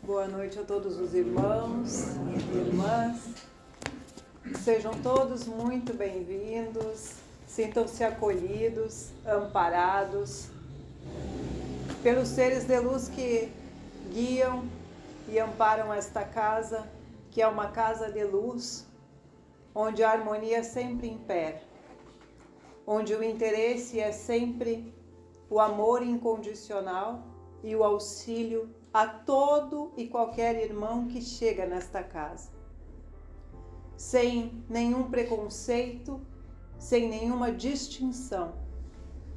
Boa noite a todos os irmãos e irmãs. Sejam todos muito bem-vindos. Sintam-se acolhidos, amparados pelos seres de luz que guiam e amparam esta casa, que é uma casa de luz, onde a harmonia sempre impera, onde o interesse é sempre o amor incondicional e o auxílio a todo e qualquer irmão que chega nesta casa, sem nenhum preconceito, sem nenhuma distinção.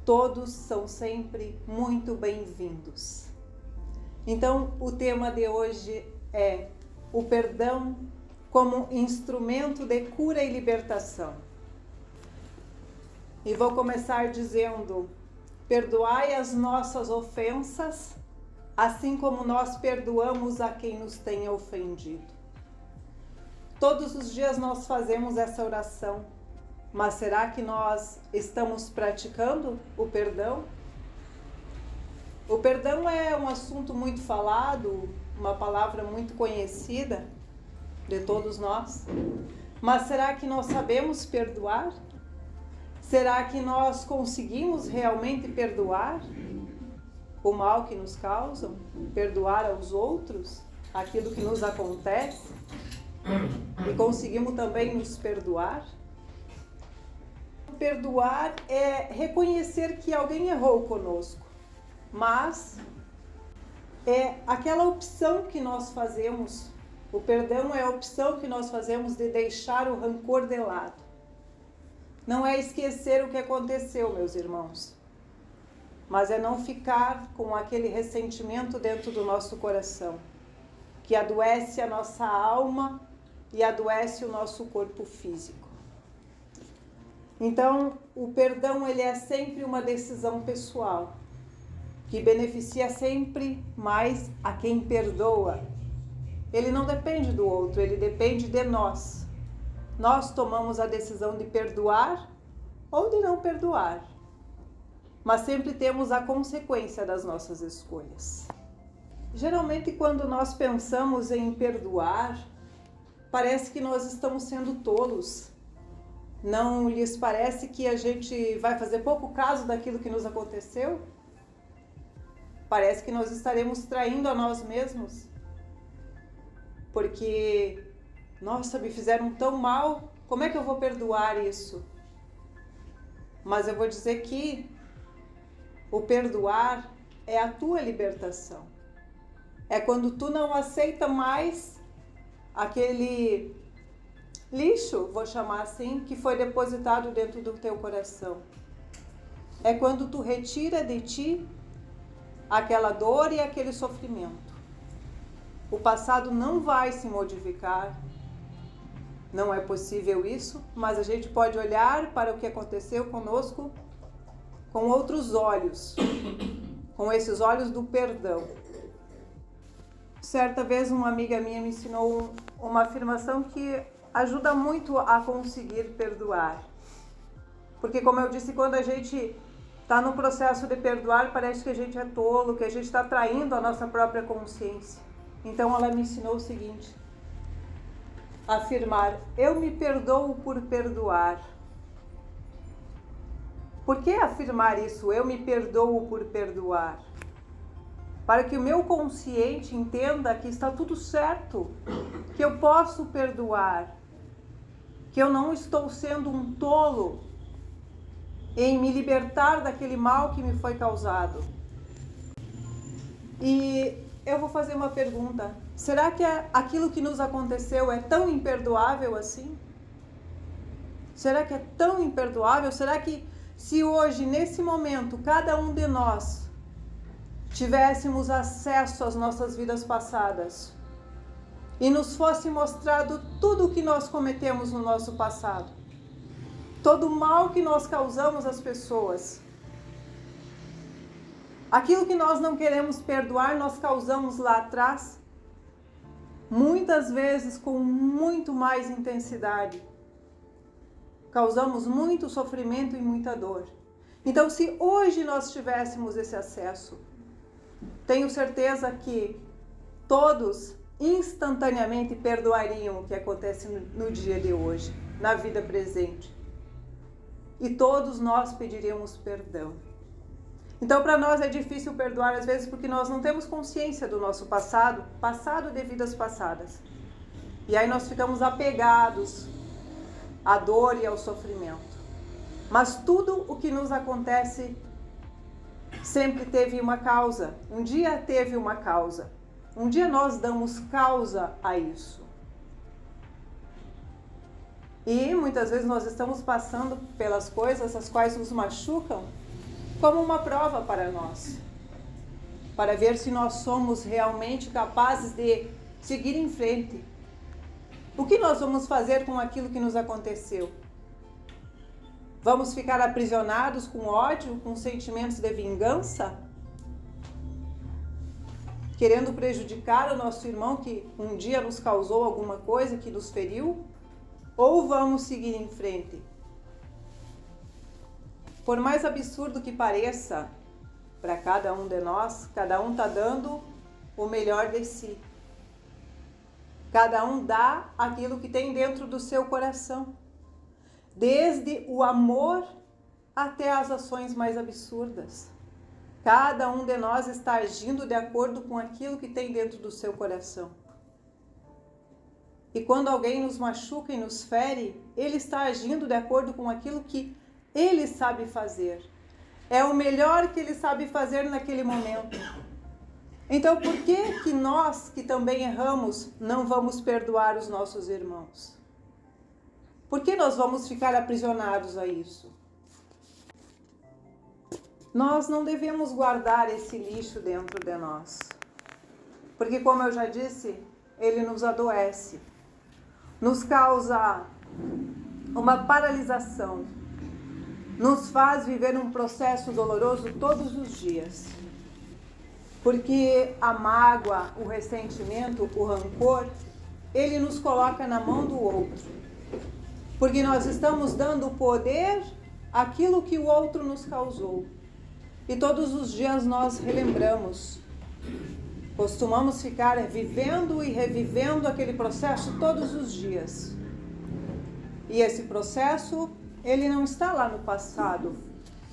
Todos são sempre muito bem-vindos. Então, o tema de hoje é o perdão como instrumento de cura e libertação. E vou começar dizendo: perdoai as nossas ofensas, assim como nós perdoamos a quem nos tenha ofendido. Todos os dias nós fazemos essa oração, mas será que nós estamos praticando o perdão? O perdão é um assunto muito falado, uma palavra muito conhecida de todos nós, mas será que nós sabemos perdoar? Será que nós conseguimos realmente perdoar o mal que nos causam, perdoar aos outros aquilo que nos acontece e conseguimos também nos perdoar? Perdoar é reconhecer que alguém errou conosco, mas é aquela opção que nós fazemos, o perdão é a opção que nós fazemos de deixar o rancor de lado. Não é esquecer o que aconteceu, meus irmãos, mas é não ficar com aquele ressentimento dentro do nosso coração, que adoece a nossa alma e adoece o nosso corpo físico. Então, o perdão ele é sempre uma decisão pessoal, que beneficia sempre mais a quem perdoa. Ele não depende do outro, ele depende de nós. Nós tomamos a decisão de perdoar ou de não perdoar. Mas sempre temos a consequência das nossas escolhas. Geralmente, quando nós pensamos em perdoar, parece que nós estamos sendo tolos. Não lhes parece que a gente vai fazer pouco caso daquilo que nos aconteceu? Parece que nós estaremos traindo a nós mesmos. Porque, nossa, me fizeram tão mal, como é que eu vou perdoar isso? Mas eu vou dizer que o perdoar é a tua libertação. É quando tu não aceita mais aquele lixo, vou chamar assim, que foi depositado dentro do teu coração. É quando tu retira de ti aquela dor e aquele sofrimento. O passado não vai se modificar. Não é possível isso, mas a gente pode olhar para o que aconteceu conosco com outros olhos, com esses olhos do perdão. Certa vez uma amiga minha me ensinou uma afirmação que ajuda muito a conseguir perdoar. Porque, como eu disse, quando a gente está no processo de perdoar, parece que a gente é tolo, que a gente está traindo a nossa própria consciência. Então ela me ensinou o seguinte: afirmar: eu me perdoo por perdoar. Por que afirmar isso? Eu me perdoo por perdoar. Para que o meu consciente entenda que está tudo certo, que eu posso perdoar, que eu não estou sendo um tolo em me libertar daquele mal que me foi causado. E eu vou fazer uma pergunta: será que aquilo que nos aconteceu é tão imperdoável assim? Será que é tão imperdoável? Será que se hoje, nesse momento, cada um de nós tivéssemos acesso às nossas vidas passadas e nos fosse mostrado tudo o que nós cometemos no nosso passado, todo o mal que nós causamos às pessoas, aquilo que nós não queremos perdoar, nós causamos lá atrás, muitas vezes com muito mais intensidade. Causamos muito sofrimento e muita dor. Então, se hoje nós tivéssemos esse acesso, tenho certeza que todos instantaneamente perdoariam o que acontece no dia de hoje, na vida presente. E todos nós pediríamos perdão. Então, para nós é difícil perdoar às vezes porque nós não temos consciência do nosso passado de vidas passadas. E aí nós ficamos apegados à dor e ao sofrimento. Mas tudo o que nos acontece sempre teve uma causa. Um dia teve uma causa. Um dia nós damos causa a isso. E muitas vezes nós estamos passando pelas coisas as quais nos machucam como uma prova para nós. Para ver se nós somos realmente capazes de seguir em frente. O que nós vamos fazer com aquilo que nos aconteceu? Vamos ficar aprisionados com ódio, com sentimentos de vingança? Querendo prejudicar o nosso irmão que um dia nos causou alguma coisa, que nos feriu? Ou vamos seguir em frente? Por mais absurdo que pareça para cada um de nós, cada um está dando o melhor de si. Cada um dá aquilo que tem dentro do seu coração. Desde o amor até as ações mais absurdas. Cada um de nós está agindo de acordo com aquilo que tem dentro do seu coração. E quando alguém nos machuca e nos fere, ele está agindo de acordo com aquilo que ele sabe fazer. É o melhor que ele sabe fazer naquele momento. Então, por que nós, que também erramos, não vamos perdoar os nossos irmãos? Por que nós vamos ficar aprisionados a isso? Nós não devemos guardar esse lixo dentro de nós. Porque, como eu já disse, ele nos adoece. Nos causa uma paralisação. Nos faz viver um processo doloroso todos os dias. Porque a mágoa, o ressentimento, o rancor, ele nos coloca na mão do outro. Porque nós estamos dando poder àquilo que o outro nos causou. E todos os dias nós relembramos. Costumamos ficar vivendo e revivendo aquele processo todos os dias. E esse processo, ele não está lá no passado.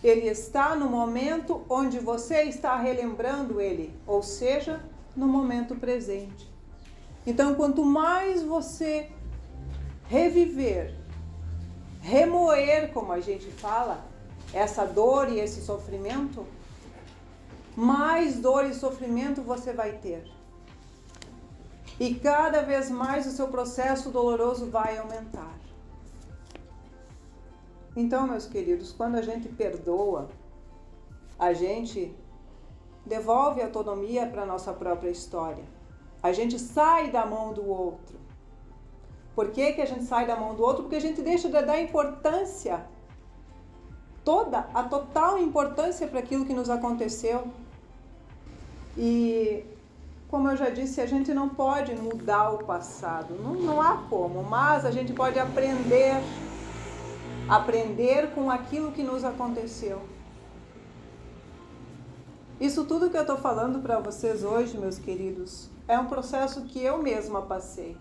Ele está no momento onde você está relembrando ele, ou seja, no momento presente. Então, quanto mais você reviver, remoer, como a gente fala, essa dor e esse sofrimento, mais dor e sofrimento você vai ter. E cada vez mais o seu processo doloroso vai aumentar. Então, meus queridos, quando a gente perdoa, a gente devolve a autonomia para a nossa própria história. A gente sai da mão do outro. Por que a gente sai da mão do outro? Porque a gente deixa de dar importância, a total importância para aquilo que nos aconteceu. E, como eu já disse, a gente não pode mudar o passado, não há como, mas a gente pode aprender com aquilo que nos aconteceu. Isso tudo que eu estou falando para vocês hoje, meus queridos, é um processo que eu mesma passei.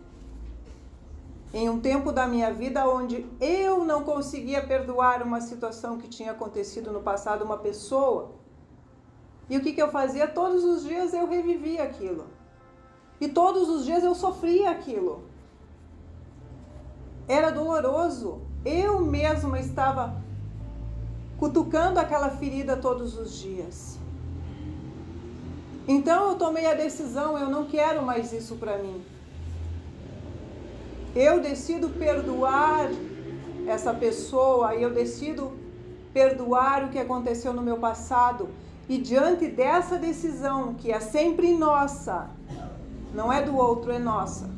Em um tempo da minha vida onde eu não conseguia perdoar uma situação que tinha acontecido no passado, uma pessoa. E o que eu fazia? Todos os dias eu revivia aquilo. E todos os dias eu sofria aquilo. Era doloroso. Eu mesma estava cutucando aquela ferida todos os dias. Então eu tomei a decisão, eu não quero mais isso para mim. Eu decido perdoar essa pessoa, eu decido perdoar o que aconteceu no meu passado. E diante dessa decisão, que é sempre nossa, não é do outro, é nossa,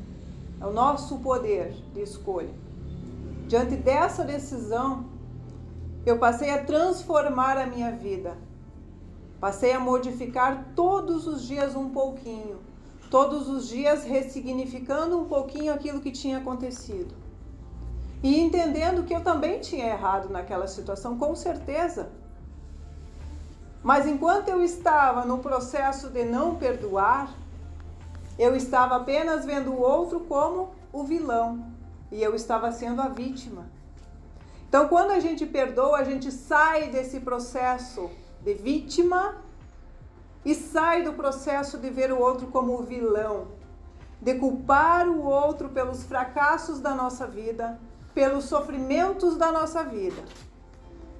é o nosso poder de escolha. Diante dessa decisão, eu passei a transformar a minha vida. Passei a modificar todos os dias um pouquinho. Todos os dias ressignificando um pouquinho aquilo que tinha acontecido. E entendendo que eu também tinha errado naquela situação, com certeza. Mas enquanto eu estava no processo de não perdoar, Eu estava apenas vendo o outro como o vilão e eu estava sendo a vítima. Então, quando a gente perdoa, a gente sai desse processo de vítima e sai do processo de ver o outro como o vilão, de culpar o outro pelos fracassos da nossa vida, pelos sofrimentos da nossa vida.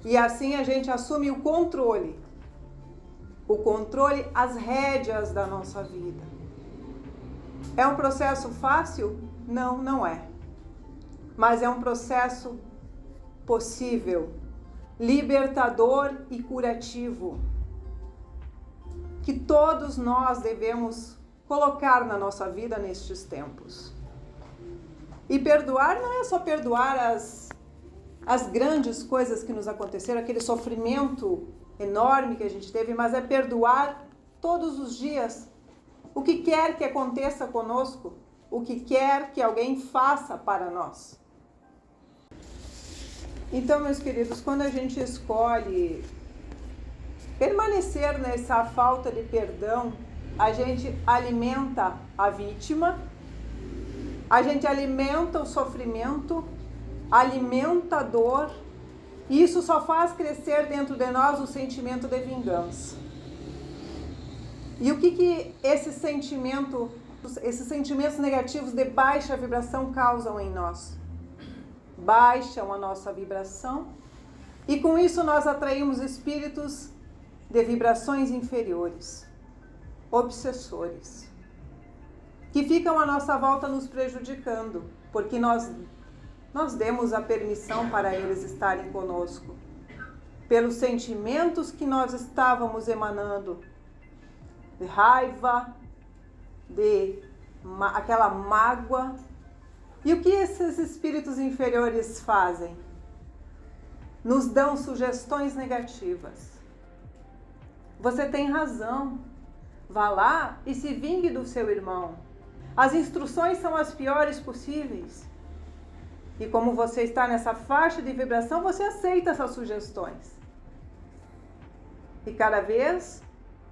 E assim a gente assume o controle, as rédeas da nossa vida. É um processo fácil? Não, não é. Mas é um processo possível, libertador e curativo, que todos nós devemos colocar na nossa vida nestes tempos. E perdoar não é só perdoar as grandes coisas que nos aconteceram, aquele sofrimento enorme que a gente teve, mas é perdoar todos os dias o que quer que aconteça conosco, o que quer que alguém faça para nós. Então, meus queridos, quando a gente escolhe permanecer nessa falta de perdão, a gente alimenta a vítima, a gente alimenta o sofrimento, alimenta a dor, e isso só faz crescer dentro de nós o sentimento de vingança. E o que esses sentimentos negativos de baixa vibração causam em nós? Baixam a nossa vibração e com isso nós atraímos espíritos de vibrações inferiores, obsessores, que ficam à nossa volta nos prejudicando, porque nós demos a permissão para eles estarem conosco, pelos sentimentos que nós estávamos emanando, de raiva, de aquela mágoa. E o que esses espíritos inferiores fazem? Nos dão sugestões negativas. Você tem razão. Vá lá e se vingue do seu irmão. As instruções são as piores possíveis. E como você está nessa faixa de vibração, você aceita essas sugestões. E cada vez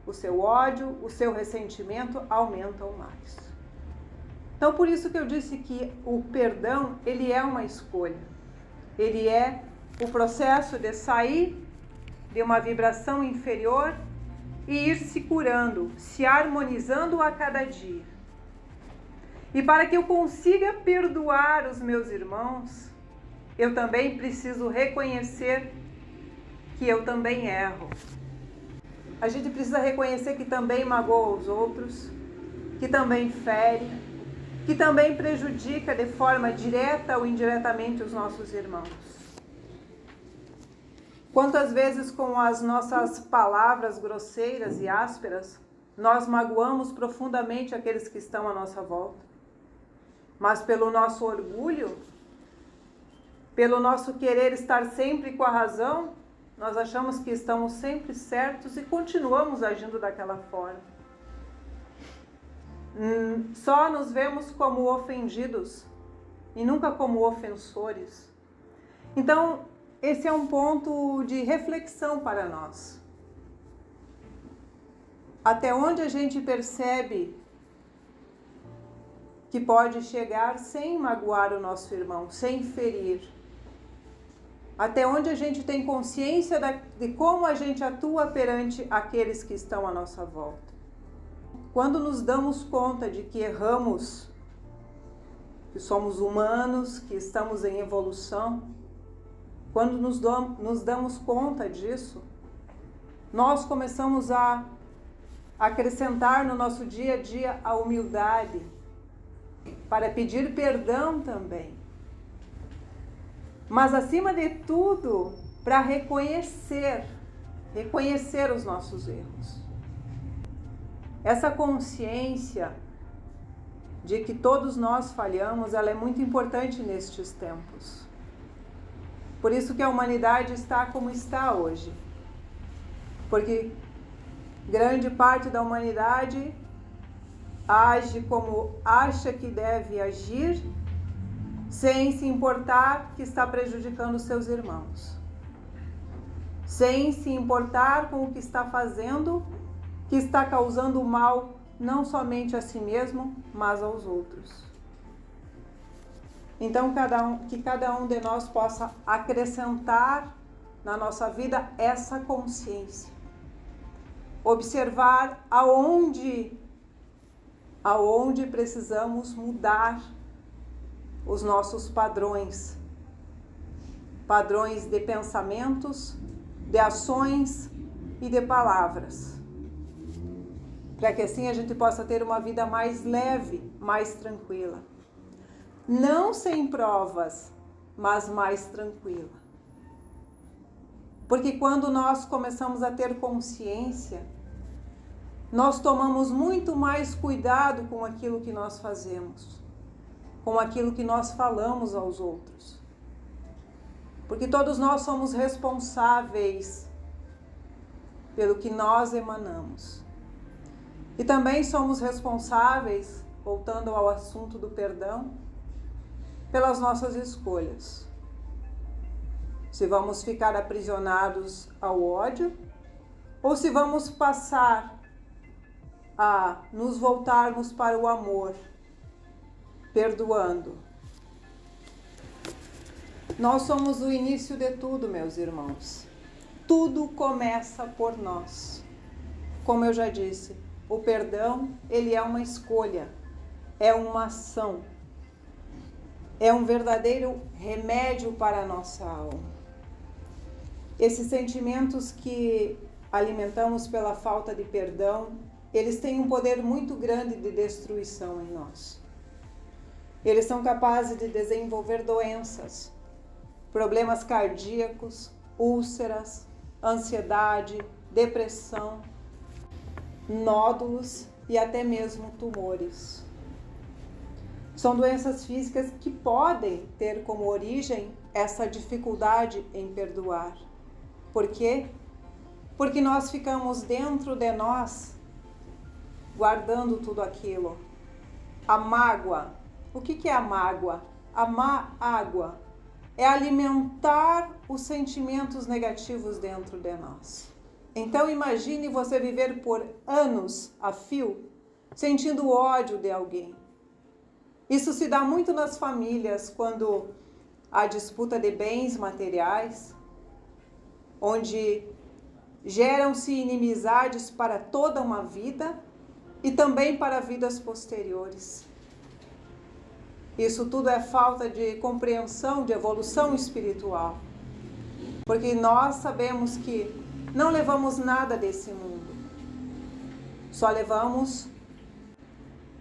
o seu ódio, o seu ressentimento aumentam mais. Então, por isso que eu disse que o perdão, ele é uma escolha. Ele é o processo de sair de uma vibração inferior e ir se curando, se harmonizando a cada dia. E para que eu consiga perdoar os meus irmãos, eu também preciso reconhecer que eu também erro. A gente precisa reconhecer que também magoa os outros, que também fere, que também prejudica de forma direta ou indiretamente os nossos irmãos. Quantas vezes com as nossas palavras grosseiras e ásperas, nós magoamos profundamente aqueles que estão à nossa volta. Mas pelo nosso orgulho, pelo nosso querer estar sempre com a razão, nós achamos que estamos sempre certos e continuamos agindo daquela forma. Só nos vemos como ofendidos e nunca como ofensores. Então, esse é um ponto de reflexão para nós. Até onde a gente percebe que pode chegar sem magoar o nosso irmão, sem ferir? Até onde a gente tem consciência de como a gente atua perante aqueles que estão à nossa volta? Quando nos damos conta de que erramos, que somos humanos, que estamos em evolução, quando nos damos conta disso, nós começamos a acrescentar no nosso dia a dia a humildade, para pedir perdão também. Mas acima de tudo, para reconhecer os nossos erros. Essa consciência de que todos nós falhamos, ela é muito importante nestes tempos. Por isso que a humanidade está como está hoje. Porque grande parte da humanidade age como acha que deve agir, sem se importar que está prejudicando seus irmãos. Sem se importar com o que está fazendo, que está causando mal não somente a si mesmo, mas aos outros. Então, que cada um de nós possa acrescentar na nossa vida essa consciência. Observar aonde precisamos mudar os nossos padrões de pensamentos, de ações e de palavras, para que assim a gente possa ter uma vida mais leve, mais tranquila. Não sem provas, mas mais tranquila. Porque quando nós começamos a ter consciência, nós tomamos muito mais cuidado com aquilo que nós fazemos, com aquilo que nós falamos aos outros. Porque todos nós somos responsáveis pelo que nós emanamos. E também somos responsáveis, voltando ao assunto do perdão, pelas nossas escolhas. Se vamos ficar aprisionados ao ódio ou se vamos passar a nos voltarmos para o amor, perdoando. Nós somos o início de tudo, meus irmãos. Tudo começa por nós. Como eu já disse, o perdão, ele é uma escolha, é uma ação. É um verdadeiro remédio para a nossa alma. Esses sentimentos que alimentamos pela falta de perdão, eles têm um poder muito grande de destruição em nós. Eles são capazes de desenvolver doenças, problemas cardíacos, úlceras, ansiedade, depressão, nódulos e até mesmo tumores. São doenças físicas que podem ter como origem essa dificuldade em perdoar. Por quê? Porque nós ficamos dentro de nós guardando tudo aquilo. A mágoa. O que é a mágoa? A água é alimentar os sentimentos negativos dentro de nós. Então imagine você viver por anos a fio sentindo ódio de alguém. Isso se dá muito nas famílias, quando há disputa de bens materiais, onde geram-se inimizades para toda uma vida e também para vidas posteriores. Isso tudo é falta de compreensão, de evolução espiritual. Porque nós sabemos que não levamos nada desse mundo. Só levamos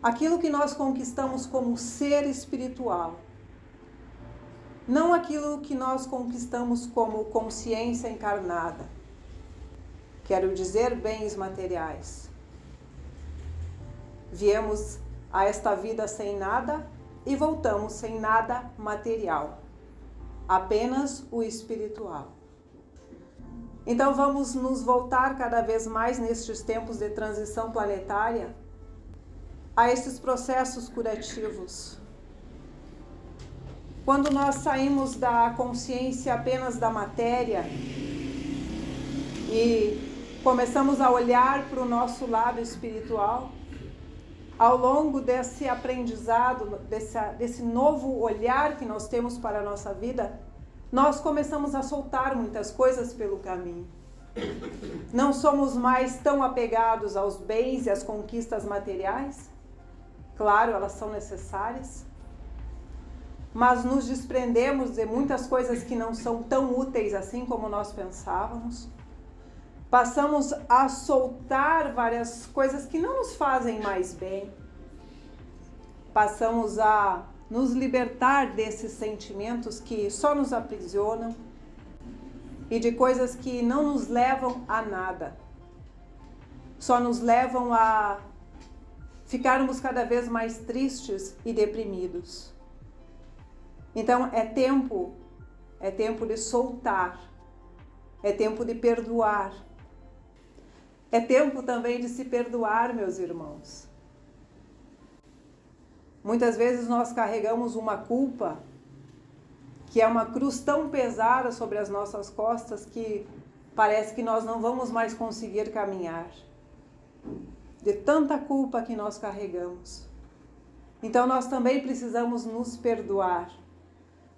aquilo que nós conquistamos como ser espiritual. Não aquilo que nós conquistamos como consciência encarnada. Quero dizer, bens materiais. Viemos a esta vida sem nada e voltamos sem nada material. Apenas o espiritual. Então vamos nos voltar cada vez mais nestes tempos de transição planetária a esses processos curativos. Quando nós saímos da consciência apenas da matéria e começamos a olhar para o nosso lado espiritual, ao longo desse aprendizado, desse novo olhar que nós temos para a nossa vida, nós começamos a soltar muitas coisas pelo caminho. Não somos mais tão apegados aos bens e às conquistas materiais. Claro, elas são necessárias. Mas nos desprendemos de muitas coisas que não são tão úteis assim como nós pensávamos. Passamos a soltar várias coisas que não nos fazem mais bem. Passamos a nos libertar desses sentimentos que só nos aprisionam e de coisas que não nos levam a nada. Só nos levam a ficarmos cada vez mais tristes e deprimidos. Então é tempo de soltar, é tempo de perdoar. É tempo também de se perdoar, meus irmãos. Muitas vezes nós carregamos uma culpa, que é uma cruz tão pesada sobre as nossas costas que parece que nós não vamos mais conseguir caminhar. de tanta culpa que nós carregamos. Então nós também precisamos nos perdoar.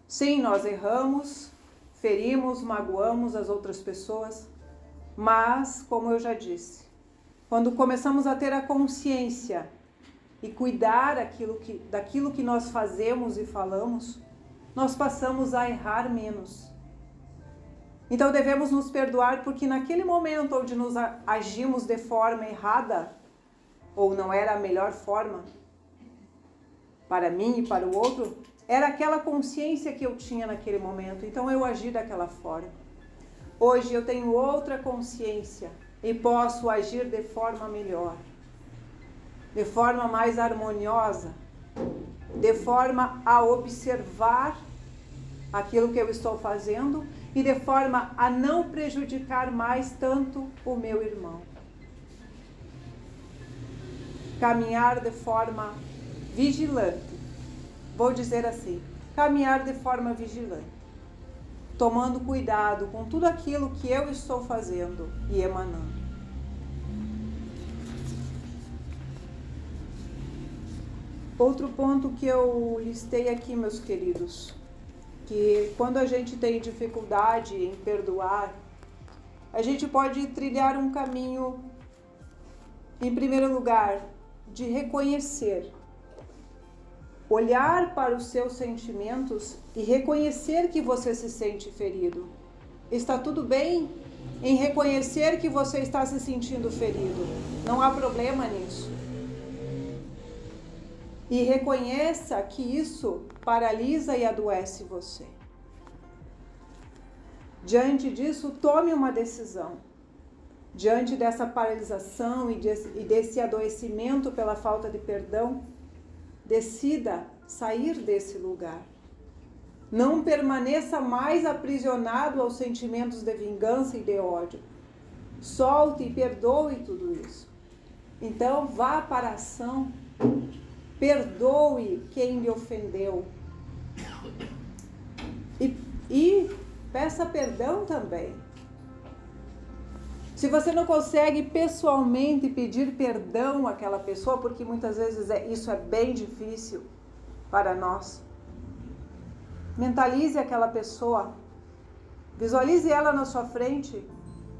Sim, nós erramos, ferimos, magoamos as outras pessoas, mas, como eu já disse, quando começamos a ter a consciência e cuidar daquilo que nós fazemos e falamos, nós passamos a errar menos. Então devemos nos perdoar porque naquele momento onde nos agimos de forma errada, ou não era a melhor forma, para mim e para o outro, era aquela consciência que eu tinha naquele momento, então eu agi daquela forma. Hoje eu tenho outra consciência e posso agir de forma melhor, de forma mais harmoniosa, de forma a observar aquilo que eu estou fazendo e de forma a não prejudicar mais tanto o meu irmão. Caminhar de forma vigilante, vou dizer assim, caminhar de forma vigilante, tomando cuidado com tudo aquilo que eu estou fazendo e emanando. Outro ponto que eu listei aqui, meus queridos, que quando a gente tem dificuldade em perdoar, a gente pode trilhar um caminho, em primeiro lugar, de reconhecer, olhar para os seus sentimentos e reconhecer que você se sente ferido. Está tudo bem em reconhecer que você está se sentindo ferido. Não há problema nisso. E reconheça que isso paralisa e adoece você. Diante disso, tome uma decisão. Diante dessa paralisação e desse adoecimento pela falta de perdão, decida sair desse lugar. Não permaneça mais aprisionado aos sentimentos de vingança e de ódio. Solte e perdoe tudo isso. Então, vá para a ação. Perdoe quem lhe ofendeu. E peça perdão também. Se você não consegue pessoalmente pedir perdão àquela pessoa, porque muitas vezes isso é bem difícil para nós, mentalize aquela pessoa, visualize ela na sua frente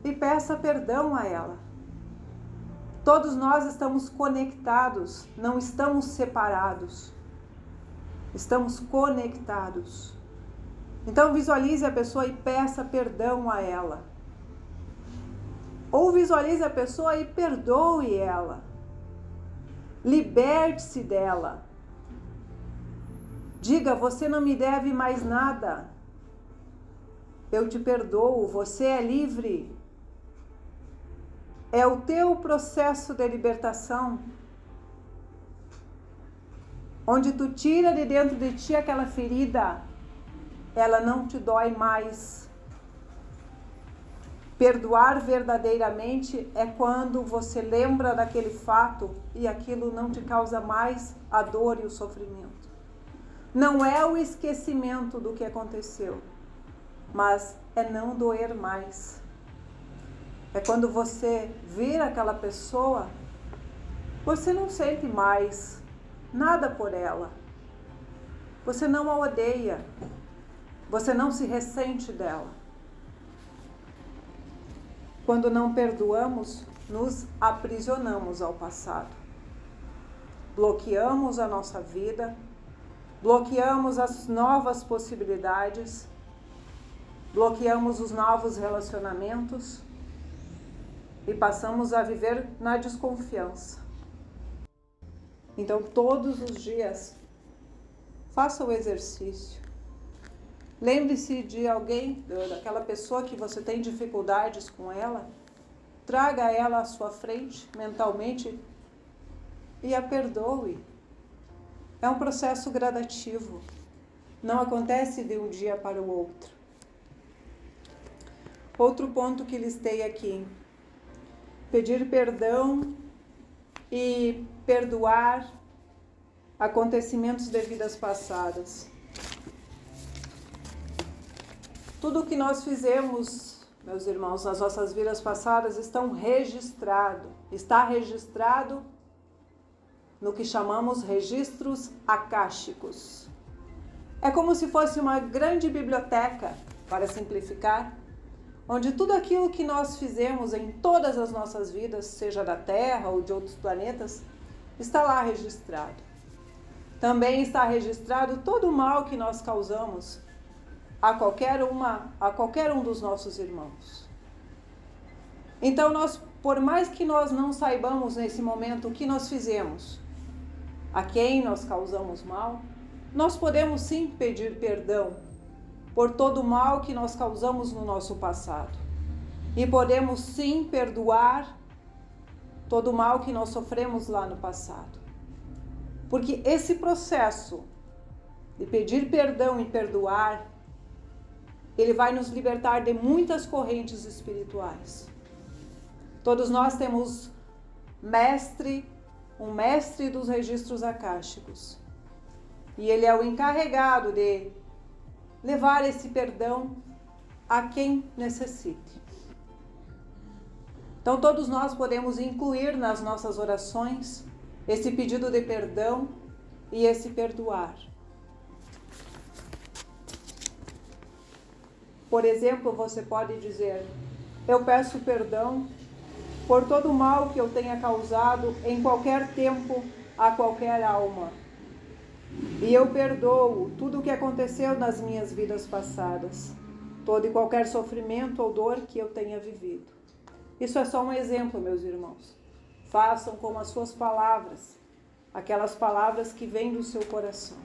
e peça perdão a ela. Todos nós estamos conectados, não estamos separados, estamos conectados. Então visualize a pessoa e peça perdão a ela. Ou visualize a pessoa e perdoe ela. Liberte-se dela. Diga, você não me deve mais nada. Eu te perdoo, você é livre. É o teu processo de libertação, onde tu tira de dentro de ti aquela ferida, ela não te dói mais. Perdoar verdadeiramente é quando você lembra daquele fato e aquilo não te causa mais a dor e o sofrimento. Não é o esquecimento do que aconteceu, mas é não doer mais. É quando você vira aquela pessoa, você não sente mais nada por ela. Você não a odeia. Você não se ressente dela. Quando não perdoamos, nos aprisionamos ao passado. Bloqueamos a nossa vida, bloqueamos as novas possibilidades, bloqueamos os novos relacionamentos e passamos a viver na desconfiança. Então, todos os dias, faça o exercício. Lembre-se de alguém, daquela pessoa que você tem dificuldades com ela, traga ela à sua frente mentalmente e a perdoe. É um processo gradativo, não acontece de um dia para o outro. Outro ponto que listei aqui, pedir perdão e perdoar acontecimentos de vidas passadas. Tudo que nós fizemos meus irmãos, as nossas vidas passadas está registrado no que chamamos registros akáshicos. É como se fosse uma grande biblioteca, para simplificar, onde tudo aquilo que nós fizemos em todas as nossas vidas, seja da Terra ou de outros planetas, está lá registrado. Também está registrado todo o mal que nós causamos a qualquer um dos nossos irmãos. Então, por mais que nós não saibamos nesse momento o que nós fizemos, a quem nós causamos mal, nós podemos sim pedir perdão por todo o mal que nós causamos no nosso passado. E podemos sim perdoar todo o mal que nós sofremos lá no passado. Porque esse processo de pedir perdão e perdoar, ele vai nos libertar de muitas correntes espirituais. Todos nós temos um mestre dos registros akáshicos. E ele é o encarregado de levar esse perdão a quem necessite. Então todos nós podemos incluir nas nossas orações esse pedido de perdão e esse perdoar. Por exemplo, você pode dizer: eu peço perdão por todo o mal que eu tenha causado em qualquer tempo a qualquer alma. E eu perdoo tudo o que aconteceu nas minhas vidas passadas, todo e qualquer sofrimento ou dor que eu tenha vivido. Isso é só um exemplo, meus irmãos. Façam com as suas palavras, aquelas palavras que vêm do seu coração.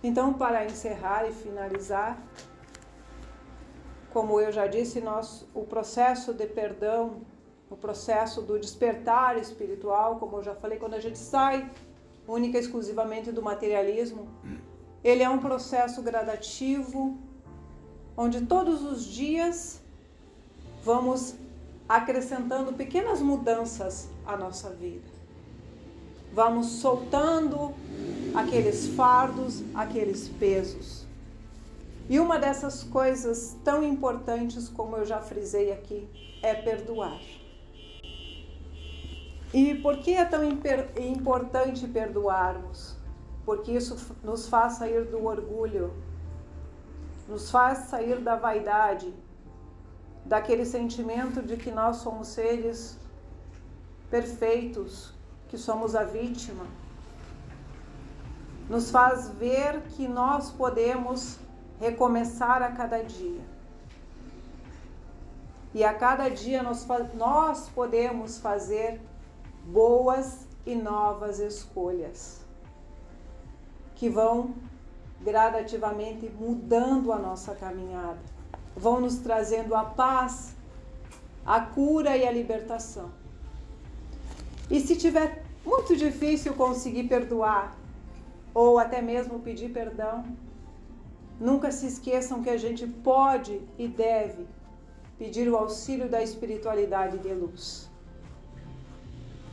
Então, para encerrar e finalizar, como eu já disse, o processo de perdão, o processo do despertar espiritual, como eu já falei, quando a gente sai única e exclusivamente do materialismo, ele é um processo gradativo, onde todos os dias vamos acrescentando pequenas mudanças à nossa vida. Vamos soltando aqueles fardos, aqueles pesos. E uma dessas coisas tão importantes, como eu já frisei aqui, é perdoar. E por que é tão importante perdoarmos? Porque isso nos faz sair do orgulho, nos faz sair da vaidade, daquele sentimento de que nós somos seres perfeitos, que somos a vítima. Nos faz ver que nós podemos recomeçar a cada dia. E a cada dia nós podemos fazer boas e novas escolhas, que vão gradativamente mudando a nossa caminhada, vão nos trazendo a paz, a cura e a libertação. E se tiver muito difícil conseguir perdoar, ou até mesmo pedir perdão, nunca se esqueçam que a gente pode e deve pedir o auxílio da espiritualidade de luz.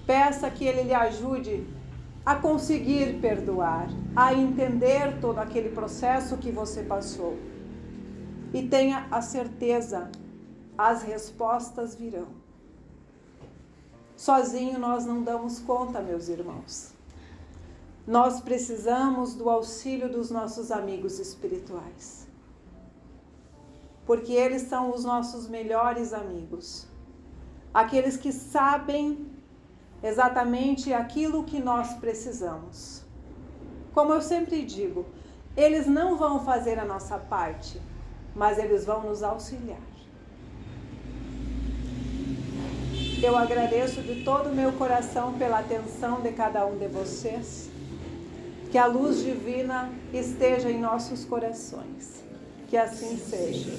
Peça que ele lhe ajude a conseguir perdoar, a entender todo aquele processo que você passou. E tenha a certeza, as respostas virão. Sozinho nós não damos conta, meus irmãos. Nós precisamos do auxílio dos nossos amigos espirituais. Porque eles são os nossos melhores amigos. Aqueles que sabem exatamente aquilo que nós precisamos. Como eu sempre digo, eles não vão fazer a nossa parte, mas eles vão nos auxiliar. Eu agradeço de todo o meu coração pela atenção de cada um de vocês. Que a luz divina esteja em nossos corações. Que assim seja.